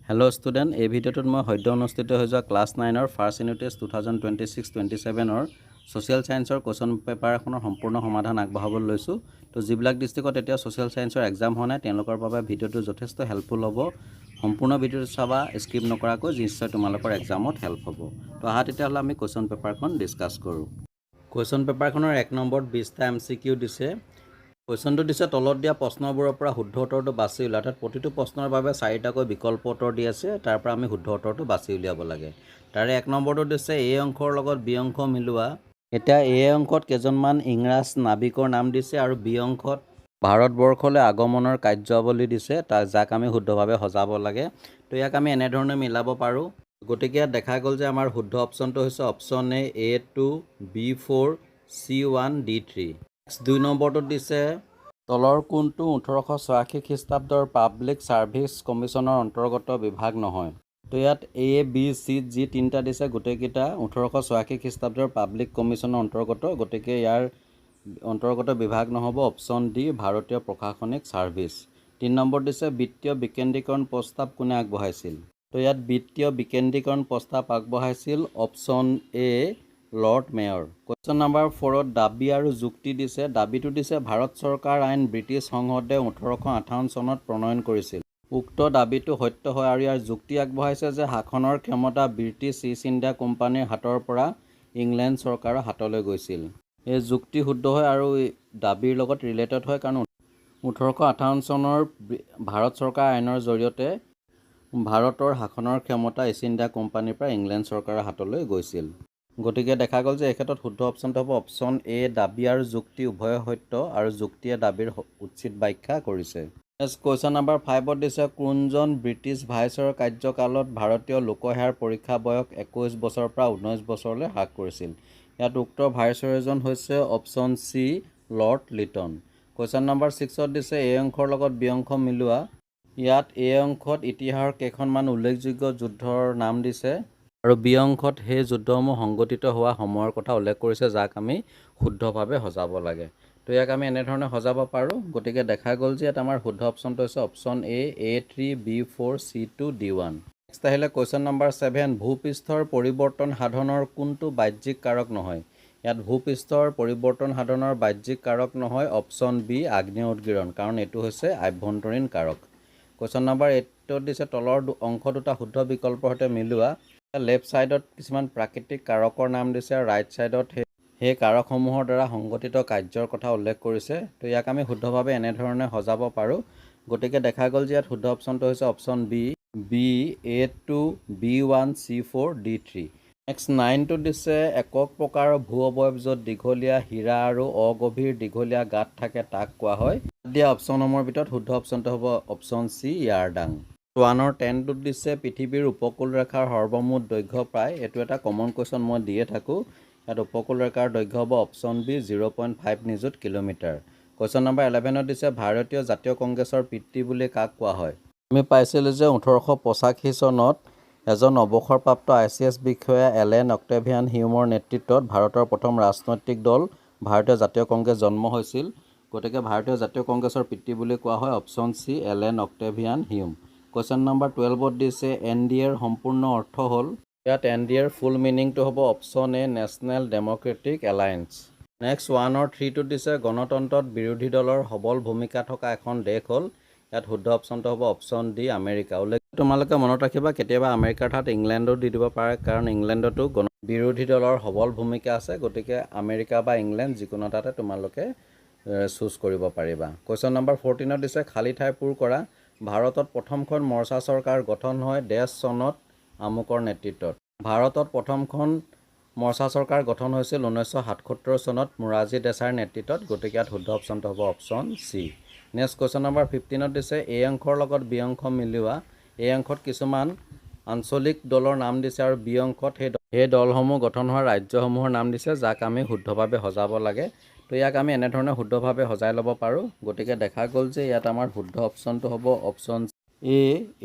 Hello student, এই ভিডিওটোত মই সদ্য অনুষ্ঠিত হৈ যোৱা class 9 first unit test 2026-27 social সায়েন্সৰ কোৱেশ্চন পেপাৰ এখনৰ সম্পূৰ্ণ সমাধান আগবঢ়াবলৈ লৈছো। তো যিবিলাক ডিস্ট্ৰিক্টত এতিয়া সোশ্যাল সায়েন্সৰ এক্সাম হোৱা নাই তেওঁলোকৰ বাবে ভিডিওটো যথেষ্ট হেল্পফুল হ'ব। সম্পূৰ্ণ ভিডিওটো চাবা, স্কিপ নকৰাকৈ, নিশ্চয় তোমালোকৰ এক্সামত হেল্প হ'ব। তো আহা তেতিয়াহ'লে আমি কোৱেশ্চন পেপাৰখন ডিসকাস কৰোঁ। কোৱেশ্চন পেপাৰখনৰ 1 নম্বৰত 20টা এমসিকিউ দিছে। কোৱেশ্চনটো দিছে তলত দিয়া প্ৰশ্নবোৰৰ পৰা শুদ্ধ উত্তৰটো বাছি উলিওৱা। অৰ্থাৎ প্ৰতিটো প্ৰশ্নৰ বাবে 4টাকৈ বিকল্প উত্তৰ দি আছে, তাৰ পৰা আমি শুদ্ধ উত্তৰটো বাছি উলিয়াব লাগে। তাৰে 1 নম্বৰটো দিছে এ অংশৰ লগত বি অংশ মিলোৱা। এতিয়া এ অংশত কেইজনমান ইংৰাজ নাবিকৰ নাম দিছে আৰু বি অংশত ভাৰতবৰ্ষলৈ আগমনৰ কাৰ্যাৱলী দিছে, যাক আমি শুদ্ধভাৱে সজাব লাগে। তো ইয়াক আমি এনেধৰণে মিলাব পাৰোঁ। গতিকে দেখা গ'ল যে আমাৰ শুদ্ধ অপশ্যনটো হৈছে option A A2 B4 C1 D3। 2 নম্বৰটোত দিছে তলৰ কোনটো 1886 খ্ৰীষ্টাব্দৰ পাব্লিক ছাৰ্ভিচ কমিশ্যনৰ অন্তৰ্গত বিভাগ নহয়। তো ইয়াত এ বি চি যি তিনিটা দিছে গোটেইকেইটা 1886 খ্ৰীষ্টাব্দৰ পাব্লিক কমিশ্যনৰ অন্তৰ্গত, গতিকে ইয়াৰ অন্তৰ্গত বিভাগ নহ'ব অপশ্যন ডি ভাৰতীয় প্ৰশাসনিক ছাৰ্ভিচ। 3 নম্বৰ দিছে বিত্তীয় বিকেন্দ্ৰীকৰণ প্ৰস্তাৱ কোনে আগবঢ়াইছিল। তো ইয়াত বিত্তীয় বিকেন্দ্ৰীকৰণ প্ৰস্তাৱ আগবঢ়াইছিল option A lord Mayo. Question number 4ত দাবী আৰু যুক্তি দিছে। দাবীটো দিছে ভাৰত চৰকাৰ আইন ব্ৰিটিছ সংসদে 1858 চনত প্ৰণয়ন কৰিছিল। উক্ত দাবীটো সত্য হয় আৰু ইয়াৰ যুক্তি আগবঢ়াইছে যে শাসনৰ ক্ষমতা ব্ৰিটিছ ইষ্ট ইণ্ডিয়া কোম্পানীৰ হাতৰ পৰা ইংলেণ্ড চৰকাৰৰ হাতলৈ গৈছিল। এই যুক্তি শুদ্ধ হয় আৰু দাবীৰ লগত ৰিলেটেড হয়, কাৰণ 1858 চনৰ ভাৰত চৰকাৰ আইনৰ জৰিয়তে ভাৰতৰ শাসনৰ ক্ষমতা ইষ্ট ইণ্ডিয়া কোম্পানীৰ পৰা ইংলেণ্ড চৰকাৰৰ হাতলৈ গৈছিল। গতিকে দেখা গ'ল যে এই ক্ষেত্ৰত শুদ্ধ অপশ্যনটো হ'ব অপশ্যন এ দাবী আৰু যুক্তি উভয় সত্য আৰু যুক্তিয়ে দাবীৰ উচিত ব্যাখ্যা কৰিছে। কুৱেশ্যন নম্বৰ 5ত দিছে কোনজন ব্ৰিটিছ ভাইচৰৰ কাৰ্যকালত ভাৰতীয় লোকসেৱাৰ পৰীক্ষা বয়স 21 বছৰৰ পৰা 19 বছৰলৈ হ্ৰাস কৰিছিল। ইয়াত উক্ত ভাইচৰয়জন হৈছে option C lord Lytton. Question number 6ত দিছে এ অংশৰ লগত বি অংশ মিলোৱা। ইয়াত এ অংশত ইতিহাসৰ কেইখনমান উল্লেখযোগ্য যুদ্ধৰ নাম দিছে আৰু বি অংশত সেই যুদ্ধসমূহ সংঘটিত হোৱা সময়ৰ কথা উল্লেখ কৰিছে, যাক আমি শুদ্ধভাৱে সজাব লাগে। তো ইয়াক আমি এনেধৰণে সজাব পাৰোঁ। গতিকে দেখা গ'ল যে ইয়াত আমাৰ শুদ্ধ অপশ্যনটো হৈছে option A A3 B4 C2 D1। Next আহিলে কুৱেশ্যন নম্বৰ 7 ভূপৃষ্ঠৰ পৰিৱৰ্তন সাধনৰ কোনটো বাহ্যিক কাৰক নহয়। ইয়াত ভূপৃষ্ঠৰ পৰিৱৰ্তন সাধনৰ বাহ্যিক কাৰক নহয় অপশ্যন বি আগ্নেয় উদগীৰণ, কাৰণ এইটো হৈছে আভ্যন্তৰীণ কাৰক। কুৱেশ্যন নম্বৰ 8ত দিছে তলৰ অংশ দুটা শুদ্ধ বিকল্পৰ সৈতে মিলোৱা। লেফ্ট ছাইডত কিছুমান প্ৰাকৃতিক কাৰকৰ নাম দিছে আৰু ৰাইট ছাইডত সেই কাৰকসমূহৰ দ্বাৰা সংঘটিত কাৰ্যৰ কথা উল্লেখ কৰিছে। তো ইয়াক আমি শুদ্ধভাৱে এনেধৰণে সজাব পাৰোঁ। গতিকে দেখা গ'ল যে ইয়াত শুদ্ধ অপশ্যনটো হৈছে option B A2 B1 C4 D3। Next 9টোত দিছে একক প্ৰকাৰৰ ভূ অৱয়ব য'ত দীঘলীয়া হীৰা আৰু অগভীৰ দীঘলীয়া গাঁত থাকে তাক কোৱা হয়। দিয়া অপশ্যনসমূহৰ ভিতৰত শুদ্ধ অপশ্যনটো হ'ব অপশ্যন চি ইয়াৰডাং। 1ৰ 10টোত দিছে পৃথিৱীৰ উপকূল ৰেখাৰ সৰ্বমুঠ দৈৰ্ঘ্য প্ৰায়। এইটো এটা কমন কুৱেশ্যন মই দিয়ে থাকোঁ। ইয়াত উপকূল ৰেখাৰ দৈৰ্ঘ্য হ'ব অপশ্যন বি 0.5 নিযুত কিলোমিটাৰ। কুৱেশ্যন নম্বৰ 11ত দিছে ভাৰতীয় জাতীয় কংগ্ৰেছৰ পিতৃ বুলি কাক কোৱা হয়। আমি পাইছিলোঁ যে 1885 চনত এজন অৱসৰপ্ৰাপ্ত ICS বিষয়া এলেন অক্টেভিয়ান হিউমৰ নেতৃত্বত ভাৰতৰ প্ৰথম ৰাজনৈতিক দল ভাৰতীয় জাতীয় কংগ্ৰেছ জন্ম হৈছিল। গতিকে ভাৰতীয় জাতীয় কংগ্ৰেছৰ পিতৃ বুলি কোৱা হয় অপশ্যন চি এলেন অক্টেভিয়ান হিউম। কুৱেশ্যন নম্বৰ 12ত দিছে NDAৰ সম্পূৰ্ণ অৰ্থ হ'ল। ইয়াত NDAৰ ফুল মিনিংটো হ'ব option A National Democratic Alliance. Next 1ৰ 3টোত দিছে গণতন্ত্ৰত বিৰোধী দলৰ সবল ভূমিকা থকা এখন দেশ হ'ল। ইয়াত শুদ্ধ অপশ্যনটো হ'ব অপশ্যন ডি আমেৰিকা। তোমালোকে মনত ৰাখিবা, কেতিয়াবা আমেৰিকাৰ ঠাইত ইংলেণ্ডো দি দিব পাৰে, কাৰণ ইংলেণ্ডতো বিৰোধী দলৰ সবল ভূমিকা আছে। গতিকে আমেৰিকা বা ইংলেণ্ড যিকোনো এটাতে তোমালোকে চুজ কৰিব পাৰিবা। কুৱেশ্যন নম্বৰ 14ত দিছে খালী ঠাই পূৰ কৰা। ভাৰতত প্ৰথমখন মৰ্চা চৰকাৰ গঠন হয় ডেছ চনত আমুকৰ নেতৃত্বত। ভাৰতত প্ৰথমখন মৰ্চা চৰকাৰ গঠন হৈছিল 1977 চনত মোৰাৰজী দেশাইৰ নেতৃত্বত। গতিকে ইয়াত শুদ্ধ অপশ্যনটো হ'ব option C. Next question number 15ত দিছে এ অংশৰ লগত বি অংশ মিলোৱা। এ অংশত কিছুমান আঞ্চলিক দলৰ নাম দিছে আৰু বি অংশত সেই দলসমূহ গঠন হোৱা ৰাজ্যসমূহৰ নাম দিছে, যাক আমি শুদ্ধভাৱে সজাব লাগে। তো ইয়াক আমি এনেধৰণে শুদ্ধভাৱে সজাই ল'ব পাৰোঁ। গতিকে দেখা গ'ল যে ইয়াত আমাৰ শুদ্ধ অপশ্যনটো হ'ব option A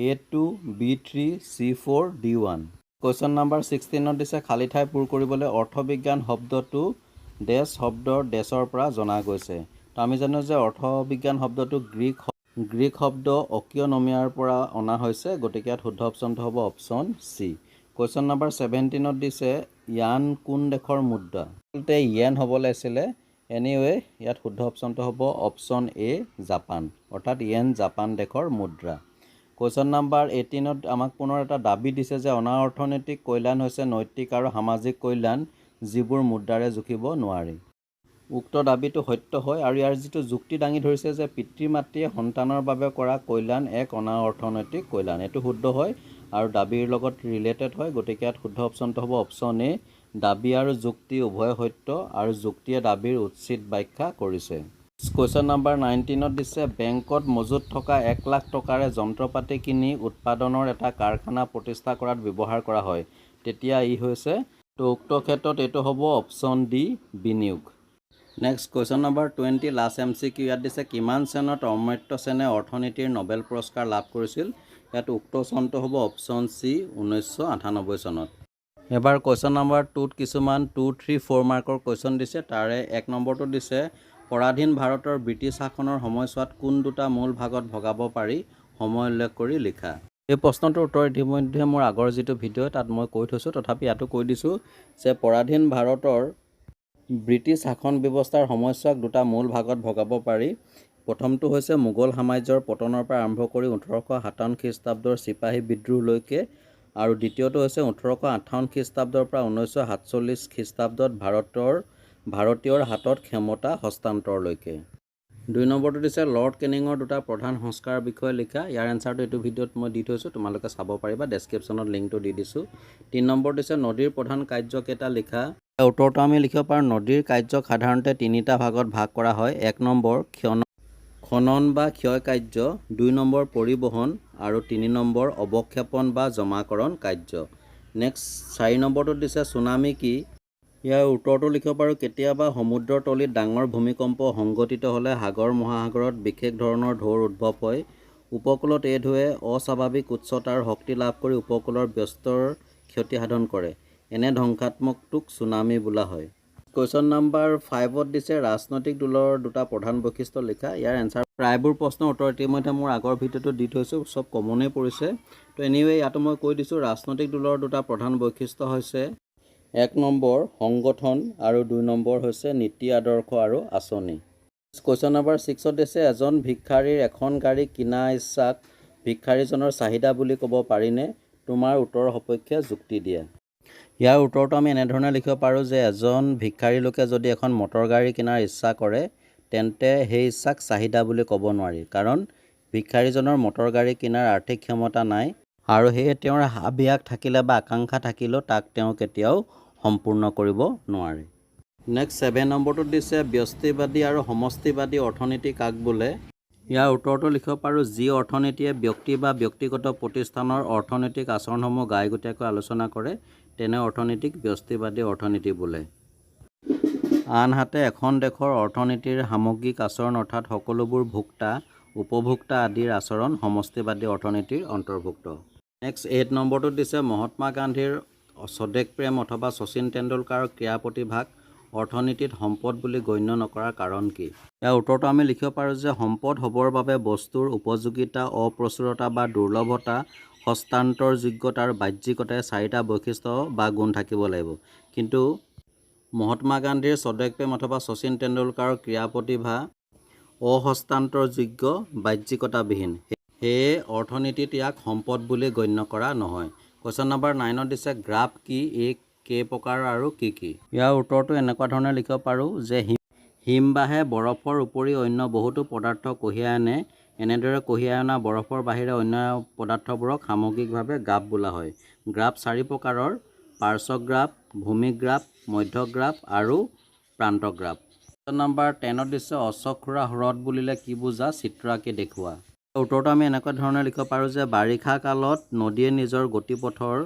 A2 B3 C4 D1। Question number 16ত দিছে খালী ঠাই পূৰ কৰিবলৈ অৰ্থবিজ্ঞান শব্দটো ডেছ শব্দৰ ডেছৰ পৰা জনা গৈছে। তো আমি জানো যে অৰ্থবিজ্ঞান শব্দটো গ্ৰীক গ্ৰীক শব্দ অকিঅনমিয়াৰ পৰা অনা হৈছে, গতিকে ইয়াত শুদ্ধ অপশ্যনটো হ'ব অপশ্যন চি। কুৱেশ্যন নম্বৰ 17ত দিছে ইয়ান কোন দেশৰ মুদ্ৰা? আচলতে য়েন হ'ব লাগিছিলে। এনিৱে ইয়াত শুদ্ধ অপশ্যনটো হ'ব অপশ্যন এ জাপান, অৰ্থাৎ য়েন জাপান দেশৰ মুদ্ৰা। কুৱেশ্যন নম্বৰ 18ত আমাক পুনৰ এটা দাবী দিছে যে অনা অৰ্থনৈতিক কল্যাণ হৈছে নৈতিক আৰু সামাজিক কল্যাণ যিবোৰ মুদ্ৰাৰে জুখিব নোৱাৰি। উক্ত দাবীটো সত্য হয় আৰু ইয়াৰ যিটো যুক্তি দাঙি ধৰিছে যে পিতৃ মাতৃয়ে সন্তানৰ বাবে কৰা কল্যাণ এক অনা অৰ্থনৈতিক কল্যাণ, এইটো শুদ্ধ হয় আৰু দাবীৰ লগত ৰিলেটেড হয়, গতিকে ইয়াত শুদ্ধ অপশ্যনটো হ'ব অপশ্যন এ। দাবী আৰু যুক্তি উভয় সত্য আৰু যুক্তিয়ে দাবীৰ উচিত ব্যাখ্যা কৰিছে। কুৱেশ্যন নম্বৰ 19ত দিছে বেংকত মজুত থকা 1 লাখ টকাৰে যন্ত্ৰপাতি কিনি উৎপাদনৰ এটা কাৰখানা প্ৰতিষ্ঠা কৰাত ব্যৱহাৰ কৰা হয়, তেতিয়া ই হৈছে, তো উক্ত ক্ষেত্ৰত এইটো হ'ব অপশ্যন ডি বিনিয়োগ। Next question number 20 last MCQ ইয়াত দিছে কিমান চনত অমৰ্ত্য সেনে অৰ্থনীতিৰ নোবেল পুৰস্কাৰ লাভ কৰিছিল? ইয়াত উক্ত চনটো হ'ব অপশ্যন চি 1998 চনত। এবাৰ কুৱেশ্যন নম্বৰ 2ত কিছুমান 2, 3, 4 মাৰ্কৰ কুৱেশ্যন দিছে। তাৰে 1 নম্বৰটো দিছে পৰাধীন ভাৰতৰ ব্ৰিটিছ শাসনৰ সময়ছোৱাত কোন দুটা মূল ভাগত ভগাব পাৰি সময় উল্লেখ কৰি লিখা। এই প্ৰশ্নটোৰ উত্তৰ ইতিমধ্যে মোৰ আগৰ যিটো ভিডিঅ' তাত মই কৈ থৈছোঁ, তথাপি ইয়াতো কৈ দিছোঁ যে পৰাধীন ভাৰতৰ ব্ৰিটিছ শাসন ব্যৱস্থাৰ সময়ছোৱাক দুটা মূল ভাগত ভগাব পাৰি। প্ৰথমটো হৈছে মোগল সাম্ৰাজ্যৰ পতনৰ পৰা আৰম্ভ কৰি 1857 খ্ৰীষ্টাব্দৰ চিপাহী বিদ্ৰোহলৈকে, আৰু দ্বিতীয়টো হৈছে 1858 খ্ৰীষ্টাব্দৰ পৰা 1947 খ্ৰীষ্টাব্দত ভাৰতীয়ৰ হাতত ক্ষমতা হস্তান্তৰলৈকে। 2 নম্বৰটো দিছে লৰ্ড কেনিঙৰ দুটা প্ৰধান সংস্কাৰৰ বিষয়ে লিখা। ইয়াৰ এনচাৰটো এইটো ভিডিঅ'ত মই দি থৈছোঁ, তোমালোকে চাব পাৰিবা, ডেছক্ৰিপশ্যনত লিংকটো দি দিছোঁ। 3 নম্বৰ দিছে নদীৰ প্ৰধান কাৰ্যকেইটা লিখা। উত্তৰটো আমি লিখিব পাৰোঁ নদীৰ কাৰ্যক সাধাৰণতে 3টা ভাগত ভাগ কৰা হয়। 1 নম্বৰ খনন বা ক্ষয় কাৰ্য, 2 নম্বৰ পৰিবহণ আৰু 3 নম্বৰ অৱক্ষেপণ বা জমাকৰণ কাৰ্য। নেক্সট 4 নম্বৰটোত দিছে চুনামি কি? ইয়াৰ উত্তৰটো লিখিব পাৰোঁ কেতিয়াবা সমুদ্ৰৰ তলিত ডাঙৰ ভূমিকম্প সংঘটিত হ'লে সাগৰ মহাসাগৰত বিশেষ ধৰণৰ ঢৌৰ উদ্ভৱ হয়। উপকূলত এই ঢৌৱে অস্বাভাৱিক উচ্চতাৰ শক্তি লাভ কৰি উপকূলৰ ব্যস্তৰ ক্ষতি সাধন কৰে। এনে ধ্বংসাত্মকটোক চুনামি বোলা হয়। কুৱেশ্যন নম্বৰ 5ত দিছে ৰাজনৈতিক দলৰ দুটা প্ৰধান বৈশিষ্ট্য লিখা। ইয়াৰ এনচাৰ প্ৰায়বোৰ প্ৰশ্নৰ উত্তৰ ইতিমধ্যে মোৰ আগৰ ভিডিঅ'টো দি থৈছোঁ, চব কমনেই পৰিছে। তো এনিৱে ইয়াতো মই কৈ দিছোঁ ৰাজনৈতিক দলৰ দুটা প্ৰধান বৈশিষ্ট্য হৈছে 1 নম্বৰ সংগঠন আৰু 2 নম্বৰ হৈছে নীতি আদৰ্শ আৰু আঁচনি। কুৱেশ্যন নম্বৰ 6ত দিছে এজন ভিক্ষাৰীৰ এখন গাড়ী কিনা ইচ্ছাক ভিক্ষাৰীজনৰ চাহিদা বুলি ক'ব পাৰিনে? তোমাৰ উত্তৰৰ সপক্ষে যুক্তি দিয়া। ইয়াৰ উত্তৰটো আমি এনেধৰণে লিখিব পাৰোঁ যে এজন ভিক্ষাৰী লোকে যদি এখন মটৰ গাড়ী কিনাৰ ইচ্ছা কৰে তেন্তে সেই ইচ্ছাক চাহিদা বুলি ক'ব নোৱাৰি, কাৰণ ভিক্ষাৰীজনৰ মটৰ গাড়ী কিনাৰ আৰ্থিক ক্ষমতা নাই আৰু সেয়ে তেওঁৰ হাবিয়াস থাকিলে বা আকাংক্ষা থাকিলেও তাক তেওঁ কেতিয়াও সম্পূৰ্ণ কৰিব নোৱাৰে। নেক্সট 7 নম্বৰটোত দিছে ব্যষ্টিবাদী আৰু সমষ্টিবাদী অৰ্থনীতি কাক বোলে? ইয়াৰ উত্তৰটো লিখিব পাৰোঁ যি অৰ্থনীতিয়ে ব্যক্তি বা ব্যক্তিগত প্ৰতিষ্ঠানৰ অৰ্থনৈতিক আচৰণসমূহ গাইগুটীয়াকৈ আলোচনা কৰে তেনে অৰ্থনীতিক ব্যষ্টিবাদী অৰ্থনীতি বোলে। আনহাতে এখন দেশৰ অৰ্থনীতিৰ সামগ্ৰিক আচৰণ অৰ্থাৎ সকলোবোৰ ভোক্তা উপভোক্তা আদিৰ আচৰণ সমষ্টিবাদী অৰ্থনীতিৰ অন্তৰ্ভুক্ত। নেক্সট 8 নম্বৰটোত দিছে মহাত্মা গান্ধীৰ স্বদেশ প্ৰেম অথবা শচীন তেণ্ডুলকাৰৰ ক্ৰীড়া প্ৰতিভাক অৰ্থনীতিত সম্পদ বুলি গণ্য নকৰাৰ কাৰণ কি? ইয়াৰ উত্তৰটো আমি লিখিব পাৰোঁ যে সম্পদ হ'বৰ বাবে বস্তুৰ উপযোগিতা, অপ্ৰচুৰতা বা দুৰ্লভতা, হস্তান্তৰযোগ্যতা আৰু বাহ্যিকতাই 4টা বৈশিষ্ট্য বা গুণ থাকিব লাগিব। কিন্তু মহাত্মা গান্ধীৰ স্বদেশ প্ৰেম অথবা শচীন তেণ্ডুলকাৰৰ ক্ৰীড়া প্ৰতিভা অহস্তান্তৰযোগ্য, বাহ্যিকতাবিহীন, সেয়ে অৰ্থনীতিত ইয়াক সম্পদ বুলি গণ্য কৰা নহয়। কুৱেশ্যন নম্বৰ 9ত দিছে গ্ৰাফ কি? এই কেই প্ৰকাৰ আৰু কি কি? ইয়াৰ উত্তৰটো এনেকুৱা ধৰণে লিখিব পাৰোঁ যে হিমবাহে বৰফৰ উপৰি অন্য বহুতো পদাৰ্থ কঢ়িয়াই আনে। এনেদৰে কঢ়িয়াই অনা বৰফৰ বাহিৰে অন্য পদাৰ্থবোৰক সামগ্ৰিকভাৱে গ্ৰাফ বোলা হয়। গ্ৰাফ 4 প্ৰকাৰৰ: পাৰ্শ্বগ্ৰাফ, ভূমিগ্ৰাফ, মধ্যগ্ৰাফ আৰু প্ৰান্তগ্ৰাফ। কুৱেশ্যন নম্বৰ 10ত দিছে অশ্বক্ষুৰা হ্ৰদ বুলিলে কি বুজা? চিত্ৰ আঁকি দেখুওৱা। উত্তৰটো আমি এনেকুৱা ধৰণে লিখিব পাৰোঁ যে বাৰিষা কালত নদীয়ে নিজৰ গতিপথৰ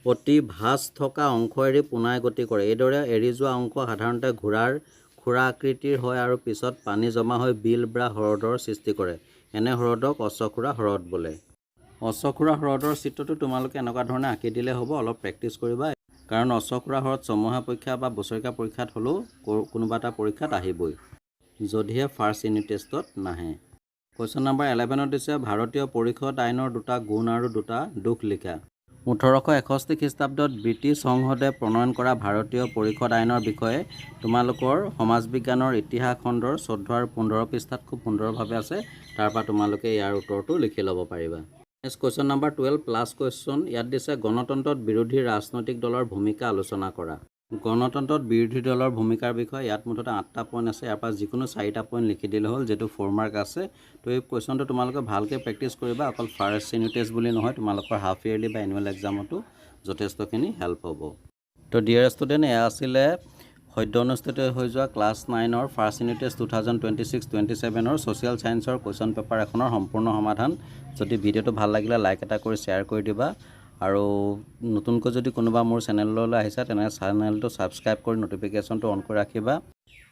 অতি ভাঁজ থকা অংশ এৰি পোনাই গতি কৰে। এইদৰে এৰি যোৱা অংশ সাধাৰণতে ঘোঁৰাৰ খুৰা আকৃতিৰ হয় আৰু পিছত পানী জমা হৈ বিল বা হ্ৰদৰ সৃষ্টি কৰে। এনে হ্ৰদক অশ্বক্ষুৰা হ্ৰদ বোলে। অশ্বক্ষুৰা হ্ৰদৰ চিত্ৰটো তোমালোকে এনেকুৱা ধৰণে আঁকি দিলে হ'ব, অলপ প্ৰেক্টিছ কৰিবা, কাৰণ অশ্বক্ষুৰা হ্ৰদ ছমহীয়া পৰীক্ষা বা বছৰেকীয়া পৰীক্ষাত হ'লেও কোনোবা এটা পৰীক্ষাত আহিবই, যদিহে ফাৰ্ষ্ট ইউনিট টেষ্টত নাহে। কুৱেশ্যন নম্বৰ 11 দিছে ভাৰতীয় পৰিষদ আইনৰ দুটা গুণ আৰু দুটা দোষ লিখা 1861 খ্ৰীষ্টাব্দত ব্ৰিটিছ সংসদে প্ৰণয়ন কৰা ভাৰতীয় পৰিষদ আইনৰ বিষয়ে তোমালোকৰ সমাজ বিজ্ঞানৰ ইতিহাস খণ্ডৰ 14 আৰু 15 পৃষ্ঠাত খুব সুন্দৰভাৱে আছে তাৰ পৰা তোমালোকে ইয়াৰ উত্তৰটো লিখি ল'ব পাৰিবা next question number 12 plus question ইয়াত দিছে গণতন্ত্ৰত বিৰোধী ৰাজনৈতিক দলৰ ভূমিকা আলোচনা কৰা গণতন্ত্ৰত বিৰোধী দলৰ ভূমিকাৰ বিষয়ে ইয়াত মুঠতে 8টা পইণ্ট আছে ইয়াৰ পৰা যিকোনো 4টা পইণ্ট লিখি দিলে হ'ল যেটো 4 মাৰ্ক আছে তো এই কুৱেশ্যনটো তোমালোকে ভালকৈ প্ৰেক্টিছ কৰিবা অকল ফাৰ্ষ্ট ইউনিট টেষ্ট বুলি নহয় তোমালোকৰ হাফ ইয়াৰলি বা এনুৱেল এক্সামতো যথেষ্টখিনি হেল্প হ'ব তো ডিয়াৰ ষ্টুডেণ্ট এয়া আছিলে সদ্য অনুষ্ঠিত হৈ যোৱা ক্লাছ 9ৰ ফাৰ্ষ্ট ইউনিট টেষ্ট 2026-27ৰ ছ'চিয়েল ছায়েন্সৰ কুৱেশ্যন পেপাৰ এখনৰ সম্পূৰ্ণ সমাধান যদি ভিডিঅ'টো ভাল লাগিলে লাইক এটা কৰি শ্বেয়াৰ কৰি দিবা আৰু নতুনকৈ যদি কোনোবা মোৰ চেনেললৈ আহিছা তেনে চেনেলটো ছাবস্ক্ৰাইব কৰি নটিফিকেশ্যনটো অন কৰি ৰাখিবা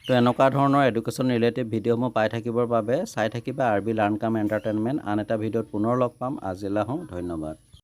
তো এনেকুৱা ধৰণৰ এডুকেশ্যন ৰিলেটিভ ভিডিঅ'সমূহ পাই থাকিবৰ বাবে চাই থাকিবা আৰবি লাৰ্ণ কাম এণ্টাৰটেইনমেণ্ট আন এটা ভিডিঅ'ত পুনৰ লগ পাম আজিলৈ ধন্যবাদ